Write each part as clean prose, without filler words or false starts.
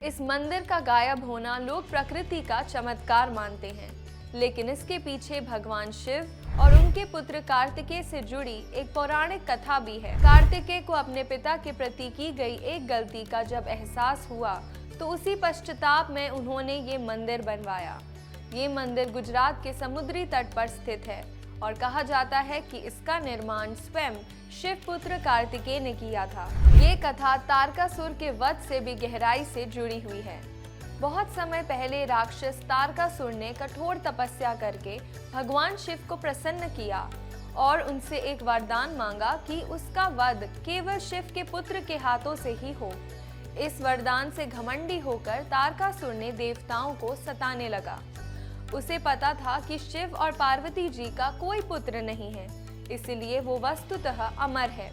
इस मंदिर का गायब होना लोग प्रकृति का चमत्कार मानते हैं, लेकिन इसके पीछे भगवान शिव और उनके पुत्र कार्तिकेय से जुड़ी एक पौराणिक कथा भी है। कार्तिकेय को अपने पिता के प्रति की गई एक गलती का जब एहसास हुआ तो उसी पश्चाताप में उन्होंने ये मंदिर बनवाया। ये मंदिर गुजरात के समुद्री तट पर स्थित है और कहा जाता है कि इसका निर्माण स्वयं शिव पुत्र कार्तिकेय ने किया था। ये कथा तारकासुर के वध से भी गहराई से जुड़ी हुई है। बहुत समय पहले राक्षस तारकासुर ने कठोर तपस्या करके भगवान शिव को प्रसन्न किया और उनसे एक वरदान मांगा कि उसका वध केवल शिव के पुत्र के हाथों से ही हो। इस वरदान से घमंडी होकर तारकासुर ने देवताओं को सताने लगा। उसे पता था कि शिव और पार्वती जी का कोई पुत्र नहीं है, इसलिए वो वस्तुतः अमर है।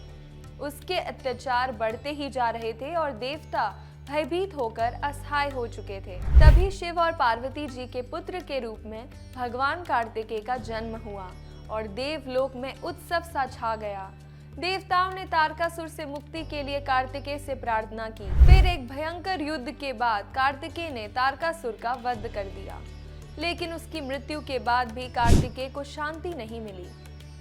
उसके अत्याचार बढ़ते ही जा रहे थे और देवता भयभीत होकर असहाय हो चुके थे। तभी शिव और पार्वती जी के पुत्र के रूप में भगवान कार्तिकेय का जन्म हुआ और देवलोक में उत्सव सा छा गया। देवताओं ने तारकासुर से मुक्ति के लिए कार्तिकेय से प्रार्थना की। फिर एक भयंकर युद्ध के बाद कार्तिकेय ने तारकासुर का वध कर दिया, लेकिन उसकी मृत्यु के बाद भी कार्तिकेय को शांति नहीं मिली।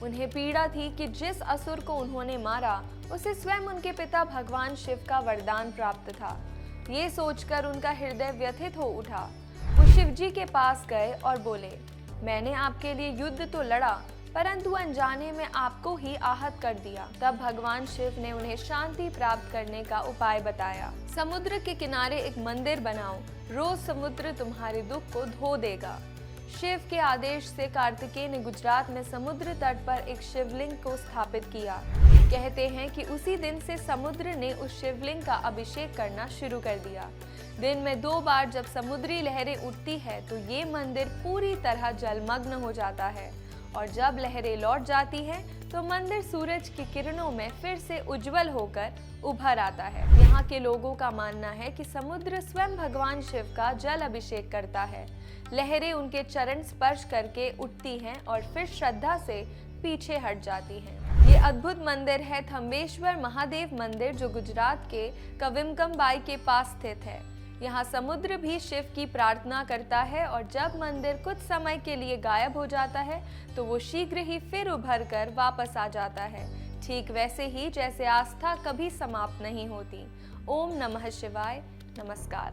उन्हें पीड़ा थी कि जिस असुर को उन्होंने मारा उसे स्वयं उनके पिता भगवान शिव का वरदान प्राप्त था। ये सोचकर उनका हृदय व्यथित हो उठा। वो शिव जी के पास गए और बोले, मैंने आपके लिए युद्ध तो लड़ा, परंतु अनजाने में आपको ही आहत कर दिया। तब भगवान शिव ने उन्हें शांति प्राप्त करने का उपाय बताया। समुद्र के किनारे एक मंदिर बनाओ, रोज समुद्र तुम्हारे दुख को धो देगा। शिव के आदेश से कार्तिकेय ने गुजरात में समुद्र तट पर एक शिवलिंग को स्थापित किया। कहते हैं कि उसी दिन से समुद्र ने उस शिवलिंग का अभिषेक करना शुरू कर दिया। दिन में 2 बार जब समुद्री लहरें उठती है तो ये मंदिर पूरी तरह जलमग्न हो जाता है और जब लहरें लौट जाती हैं तो मंदिर सूरज की किरणों में फिर से उज्जवल होकर उभर आता है। यहाँ के लोगों का मानना है कि समुद्र स्वयं भगवान शिव का जल अभिषेक करता है। लहरें उनके चरण स्पर्श करके उठती हैं और फिर श्रद्धा से पीछे हट जाती हैं। ये अद्भुत मंदिर है थंबेश्वर महादेव मंदिर, जो गुजरात के कविमकम बाई के पास स्थित है। यहाँ समुद्र भी शिव की प्रार्थना करता है और जब मंदिर कुछ समय के लिए गायब हो जाता है तो वो शीघ्र ही फिर उभर कर वापस आ जाता है, ठीक वैसे ही जैसे आस्था कभी समाप्त नहीं होती। ओम नमः शिवाय। नमस्कार।